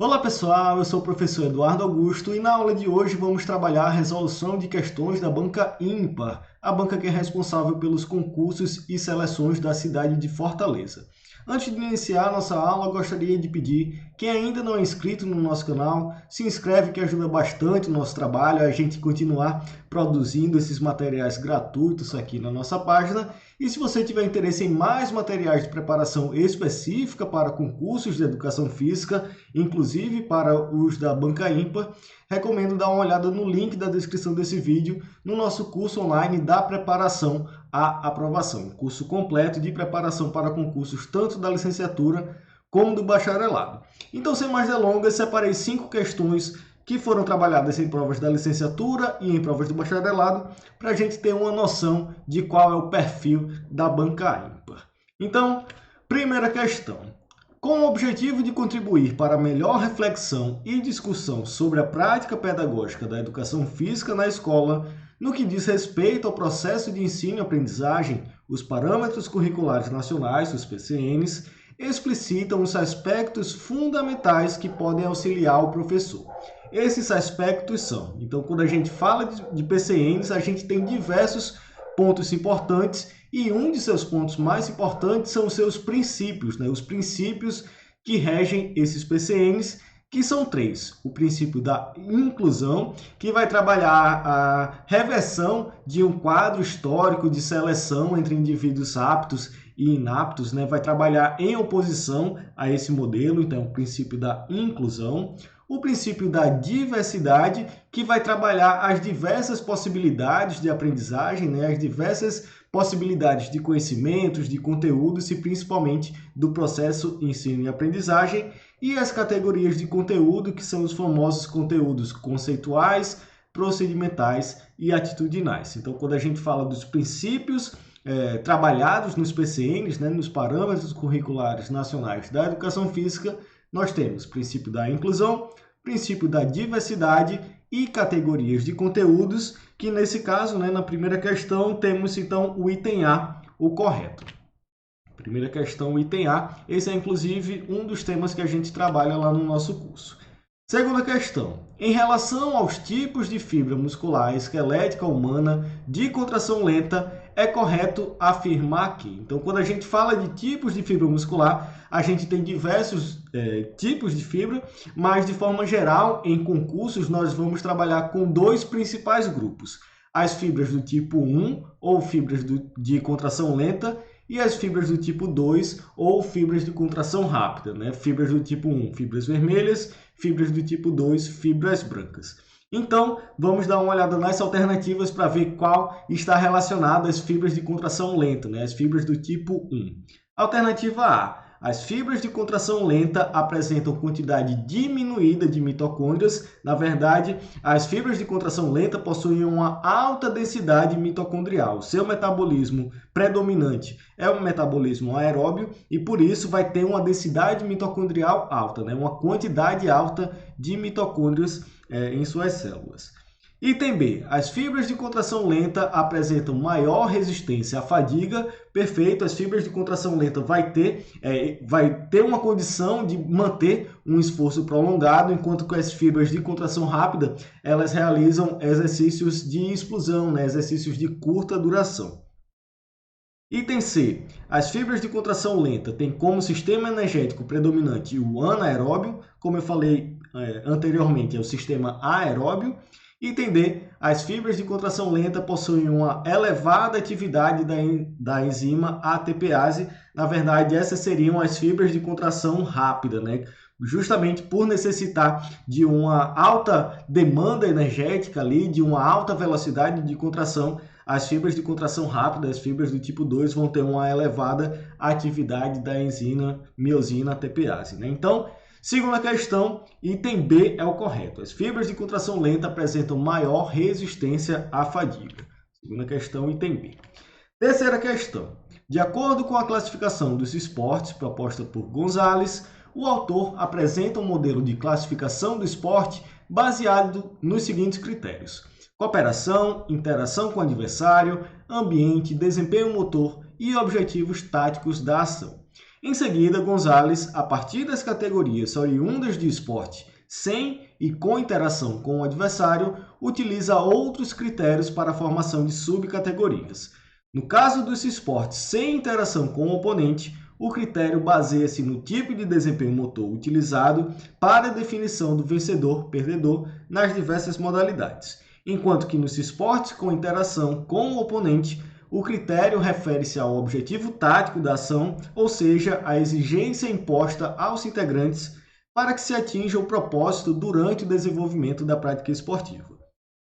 Olá pessoal, eu sou o professor Eduardo Augusto e na aula de hoje vamos trabalhar a resolução de questões da banca ímpar, a banca que é responsável pelos concursos e seleções da cidade de Fortaleza. Antes de iniciar a nossa aula, gostaria de pedir, quem ainda não é inscrito no nosso canal, se inscreve que ajuda bastante o nosso trabalho, a gente continuar produzindo esses materiais gratuitos aqui na nossa página. E se você tiver interesse em mais materiais de preparação específica para concursos de educação física, inclusive para os da banca ímpar, recomendo dar uma olhada no link da descrição desse vídeo no nosso curso online da preparação à aprovação, curso completo de preparação para concursos tanto da licenciatura como do bacharelado. Então, sem mais delongas, separei 5 questões que foram trabalhadas em provas da licenciatura e em provas do bacharelado, para a gente ter uma noção de qual é o perfil da banca ímpar. Então, primeira questão. Com o objetivo de contribuir para a melhor reflexão e discussão sobre a prática pedagógica da educação física na escola, no que diz respeito ao processo de ensino e aprendizagem, os parâmetros curriculares nacionais, os PCNs, explicitam os aspectos fundamentais que podem auxiliar o professor. Esses aspectos são, então, quando a gente fala de PCNs, a gente tem diversos pontos importantes e um de seus pontos mais importantes são os seus princípios, né? Os princípios que regem esses PCNs, que são 3. O princípio da inclusão, que vai trabalhar a reversão de um quadro histórico de seleção entre indivíduos aptos e inaptos, né? Vai trabalhar em oposição a esse modelo, então, o princípio da inclusão. O princípio da diversidade, que vai trabalhar as diversas possibilidades de aprendizagem, né? As diversas possibilidades de conhecimentos, de conteúdos e principalmente do processo ensino e aprendizagem. E as categorias de conteúdo, que são os famosos conteúdos conceituais, procedimentais e atitudinais. Então, quando a gente fala dos princípios trabalhados nos PCNs, né, nos Parâmetros Curriculares Nacionais da Educação Física, nós temos princípio da inclusão, princípio da diversidade e categorias de conteúdos, que nesse caso, né, na primeira questão, temos então o item A, o correto. Primeira questão, o item A. Esse é inclusive um dos temas que a gente trabalha lá no nosso curso. Segunda questão. Em relação aos tipos de fibra muscular esquelética humana de contração lenta, é correto afirmar que. Então, quando a gente fala de tipos de fibra muscular, a gente tem diversos tipos de fibra, mas de forma geral, em concursos, nós vamos trabalhar com 2 principais grupos. As fibras do tipo 1, ou fibras de contração lenta, e as fibras do tipo 2, ou fibras de contração rápida, né? Fibras do tipo 1, fibras vermelhas, fibras do tipo 2, fibras brancas. Então, vamos dar uma olhada nas alternativas para ver qual está relacionada às fibras de contração lenta, né? As fibras do tipo 1. Alternativa A. As fibras de contração lenta apresentam quantidade diminuída de mitocôndrias. Na verdade, as fibras de contração lenta possuem uma alta densidade mitocondrial. Seu metabolismo predominante é um metabolismo aeróbio e, por isso, vai ter uma densidade mitocondrial alta, né? Uma quantidade alta de mitocôndrias em suas células. Item B. As fibras de contração lenta apresentam maior resistência à fadiga. Perfeito, as fibras de contração lenta vai ter uma condição de manter um esforço prolongado, enquanto que as fibras de contração rápida, elas realizam exercícios de explosão, né? Exercícios de curta duração. Item C. As fibras de contração lenta têm como sistema energético predominante o anaeróbio, como eu falei anteriormente, é o sistema aeróbio. Item D. As fibras de contração lenta possuem uma elevada atividade da enzima ATPase. Na verdade, essas seriam as fibras de contração rápida, né? Justamente por necessitar de uma alta demanda energética ali, de uma alta velocidade de contração, as fibras de contração rápida, as fibras do tipo 2, vão ter uma elevada atividade da enzima miosina ATPase, né? Então, segunda questão, item B é o correto. As fibras de contração lenta apresentam maior resistência à fadiga. Segunda questão, item B. Terceira questão. De acordo com a classificação dos esportes proposta por Gonzalez, o autor apresenta um modelo de classificação do esporte baseado nos seguintes critérios: cooperação, interação com o adversário, ambiente, desempenho motor e objetivos táticos da ação. Em seguida, Gonzalez, a partir das categorias oriundas de esporte sem e com interação com o adversário, utiliza outros critérios para a formação de subcategorias. No caso dos esportes sem interação com o oponente, o critério baseia-se no tipo de desempenho motor utilizado para a definição do vencedor-perdedor nas diversas modalidades, enquanto que nos esportes com interação com o oponente, o critério refere-se ao objetivo tático da ação, ou seja, a exigência imposta aos integrantes para que se atinja o propósito durante o desenvolvimento da prática esportiva.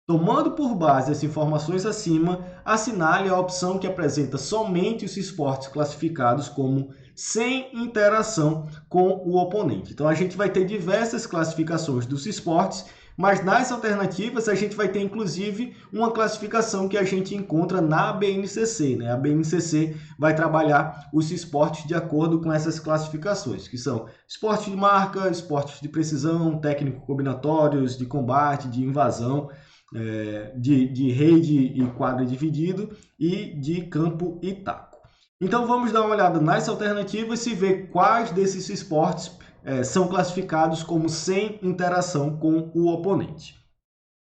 Tomando por base as informações acima, assinale a opção que apresenta somente os esportes classificados como sem interação com o oponente. Então, a gente vai ter diversas classificações dos esportes, mas nas alternativas a gente vai ter inclusive uma classificação que a gente encontra na BNCC, né? A BNCC vai trabalhar os esportes de acordo com essas classificações, que são esportes de marca, esportes de precisão, técnico-combinatórios, de combate, de invasão, de rede e quadra dividido e de campo e taco. Então vamos dar uma olhada nas alternativas e ver quais desses esportes são classificados como sem interação com o oponente.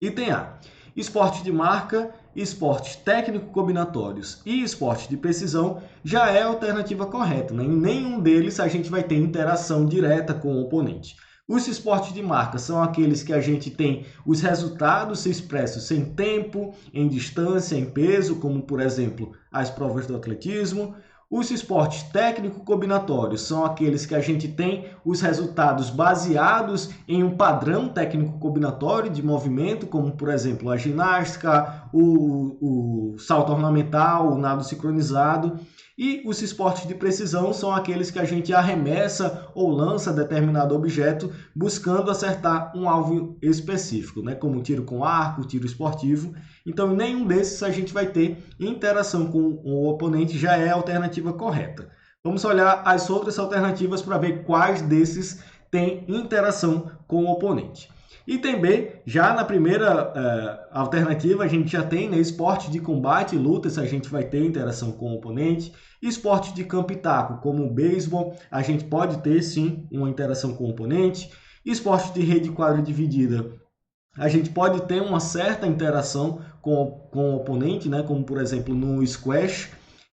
Item A. Esporte de marca, esportes técnico-combinatórios e esporte de precisão já é a alternativa correta, né? Em nenhum deles a gente vai ter interação direta com o oponente. Os esportes de marca são aqueles que a gente tem os resultados expressos em tempo, em distância, em peso, como por exemplo as provas do atletismo. Os esportes técnico-combinatórios são aqueles que a gente tem os resultados baseados em um padrão técnico-combinatório de movimento, como, por exemplo, a ginástica, o salto ornamental, o nado sincronizado. E os esportes de precisão são aqueles que a gente arremessa ou lança determinado objeto buscando acertar um alvo específico, né? Como tiro com arco, tiro esportivo. Então, em nenhum desses a gente vai ter interação com o oponente, já é a alternativa correta. Vamos olhar as outras alternativas para ver quais desses têm interação com o oponente. Item B, já na primeira alternativa, a gente já tem, né, esporte de combate e lutas, a gente vai ter interação com o oponente. Esporte de campo e taco, como o beisebol, a gente pode ter sim uma interação com o oponente. Esporte de rede e quadra dividida, a gente pode ter uma certa interação com o oponente, né, como por exemplo no squash.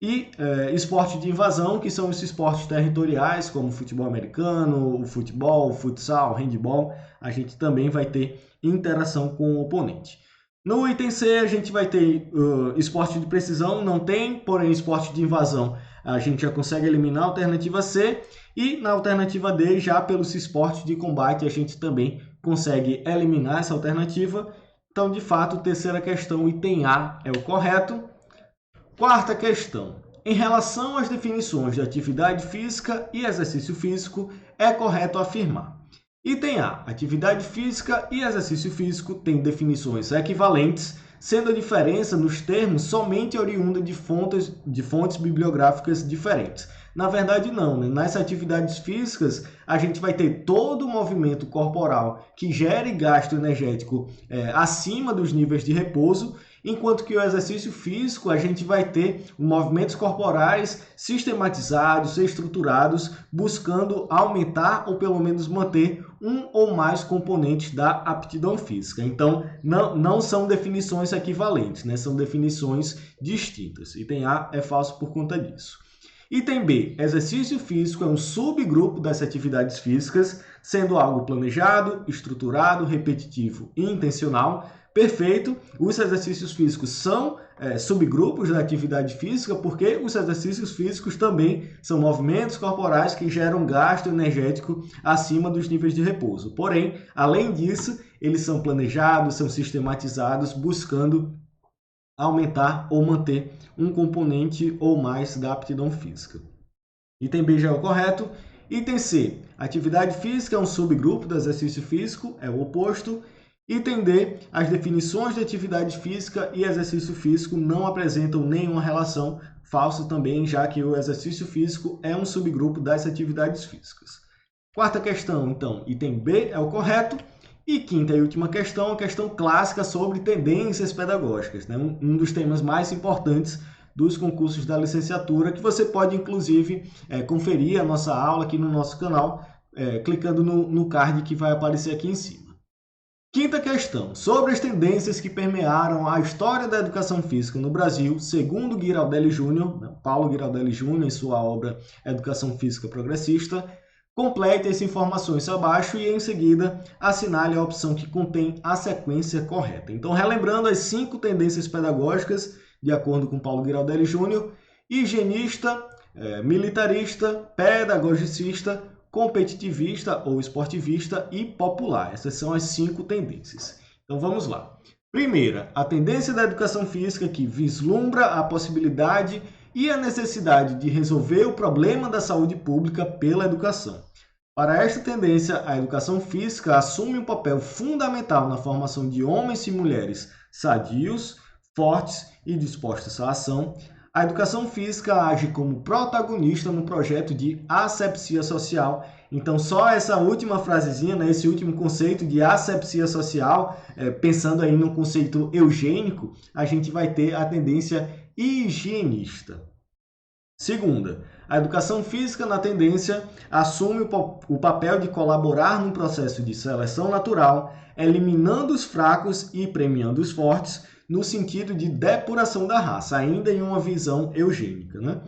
E esporte de invasão, que são os esportes territoriais, como o futebol americano, o futebol, o futsal, o handball, a gente também vai ter interação com o oponente. No item C, a gente vai ter esporte de precisão, não tem, porém esporte de invasão a gente já consegue eliminar a alternativa C. E na alternativa D, já pelos esportes de combate, a gente também consegue eliminar essa alternativa. Então, de fato, terceira questão, item A é o correto. Quarta questão. Em relação às definições de atividade física e exercício físico, é correto afirmar. Item A. Atividade física e exercício físico têm definições equivalentes, sendo a diferença nos termos somente oriunda de fontes bibliográficas diferentes. Na verdade, não, né? Nas atividades físicas, a gente vai ter todo o movimento corporal que gere gasto energético acima dos níveis de repouso, enquanto que o exercício físico a gente vai ter movimentos corporais sistematizados, estruturados, buscando aumentar ou pelo menos manter um ou mais componentes da aptidão física. Então, não são definições equivalentes, né? São definições distintas. Item A é falso por conta disso. Item B. Exercício físico é um subgrupo das atividades físicas, sendo algo planejado, estruturado, repetitivo e intencional. Perfeito, os exercícios físicos são subgrupos da atividade física, porque os exercícios físicos também são movimentos corporais que geram gasto energético acima dos níveis de repouso. Porém, além disso, eles são planejados, são sistematizados, buscando aumentar ou manter um componente ou mais da aptidão física. Item B já é o correto. Item C, atividade física é um subgrupo do exercício físico, é o oposto. Item D, as definições de atividade física e exercício físico não apresentam nenhuma relação, falso também, já que o exercício físico é um subgrupo das atividades físicas. Quarta questão, então, item B é o correto. E quinta e última questão, a questão clássica sobre tendências pedagógicas, né? Um dos temas mais importantes dos concursos da licenciatura, que você pode, inclusive, conferir a nossa aula aqui no nosso canal, clicando no card que vai aparecer aqui em cima. Quinta questão, sobre as tendências que permearam a história da educação física no Brasil, segundo Giraldelli Júnior, Paulo Giraldelli Júnior, em sua obra Educação Física Progressista. Complete as informações abaixo e, em seguida, assinale a opção que contém a sequência correta. Então, relembrando as 5 tendências pedagógicas, de acordo com Paulo Giraldelli Júnior: higienista, militarista, pedagogicista, competitivista ou esportivista e popular. Essas são as 5 tendências. Então vamos lá. Primeira, a tendência da educação física que vislumbra a possibilidade e a necessidade de resolver o problema da saúde pública pela educação. Para esta tendência, a educação física assume um papel fundamental na formação de homens e mulheres sadios, fortes e dispostos à ação. A educação física age como protagonista no projeto de asepsia social. Então, só essa última frasezinha, né, esse último conceito de asepsia social, pensando aí no conceito eugênico, a gente vai ter a tendência higienista. Segunda, a educação física na tendência assume o papel de colaborar no processo de seleção natural, eliminando os fracos e premiando os fortes, no sentido de depuração da raça, ainda em uma visão eugênica, né?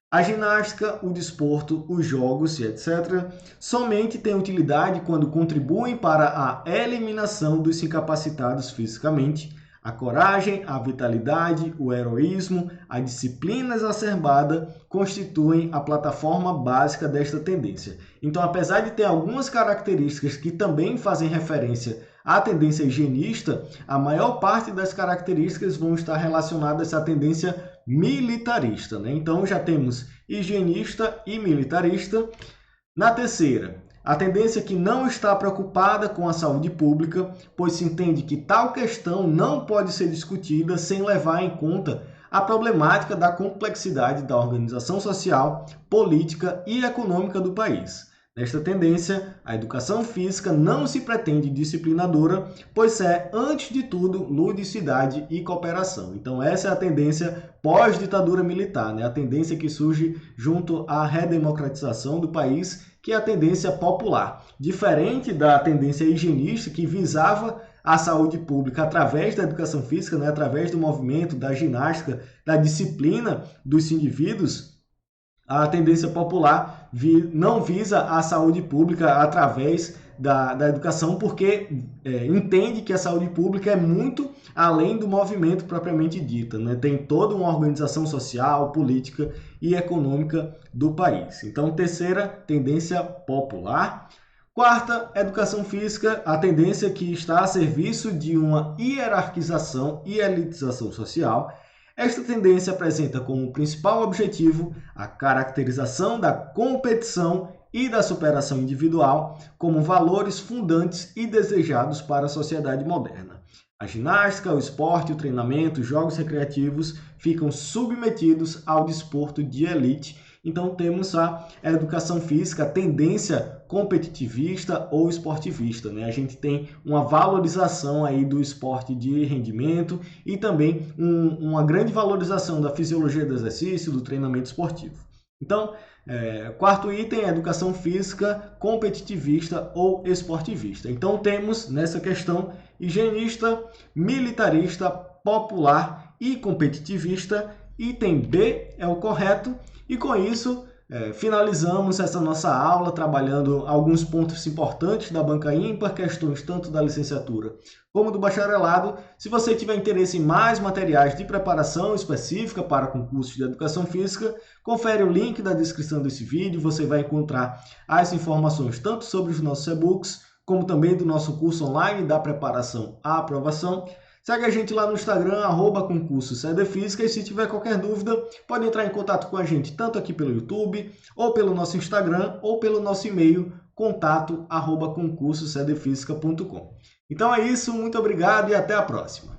A ginástica, o desporto, os jogos e etc. somente têm utilidade quando contribuem para a eliminação dos incapacitados fisicamente. A coragem, a vitalidade, o heroísmo, a disciplina exacerbada constituem a plataforma básica desta tendência. Então, apesar de ter algumas características que também fazem referência à tendência higienista, a maior parte das características vão estar relacionadas à tendência militarista, né? Então, já temos higienista e militarista. Na terceira, a tendência que não está preocupada com a saúde pública, pois se entende que tal questão não pode ser discutida sem levar em conta a problemática da complexidade da organização social, política e econômica do país. Nesta tendência, a educação física não se pretende disciplinadora, pois é, antes de tudo, ludicidade e cooperação. Então, essa é a tendência pós-ditadura militar, né? A tendência que surge junto à redemocratização do país, que é a tendência popular. Diferente da tendência higienista, que visava a saúde pública através da educação física, né? Através do movimento, da ginástica, da disciplina dos indivíduos, a tendência popular não visa a saúde pública através da educação, porque entende que a saúde pública é muito além do movimento propriamente dito, né? Tem toda uma organização social, política e econômica do país. Então, terceira, tendência popular. Quarta, educação física, a tendência que está a serviço de uma hierarquização e elitização social. Esta tendência apresenta como principal objetivo a caracterização da competição e da superação individual como valores fundantes e desejados para a sociedade moderna. A ginástica, o esporte, o treinamento, os jogos recreativos ficam submetidos ao desporto de elite. Então temos a educação física, a tendência competitivista ou esportivista, né? A gente tem uma valorização aí do esporte de rendimento e também uma grande valorização da fisiologia do exercício, do treinamento esportivo. Então, quarto item é educação física competitivista ou esportivista. Então temos nessa questão higienista, militarista, popular e competitivista. Item B é o correto. E com isso, finalizamos essa nossa aula trabalhando alguns pontos importantes da banca ímpar, questões tanto da licenciatura como do bacharelado. Se você tiver interesse em mais materiais de preparação específica para concursos de educação física, confere o link da descrição desse vídeo, você vai encontrar as informações tanto sobre os nossos e-books, como também do nosso curso online da preparação à aprovação. Segue a gente lá no Instagram, @concursosedfísica, e se tiver qualquer dúvida, pode entrar em contato com a gente tanto aqui pelo YouTube, ou pelo nosso Instagram, ou pelo nosso e-mail, contato@concursosedfísica.com. Então é isso, muito obrigado e até a próxima!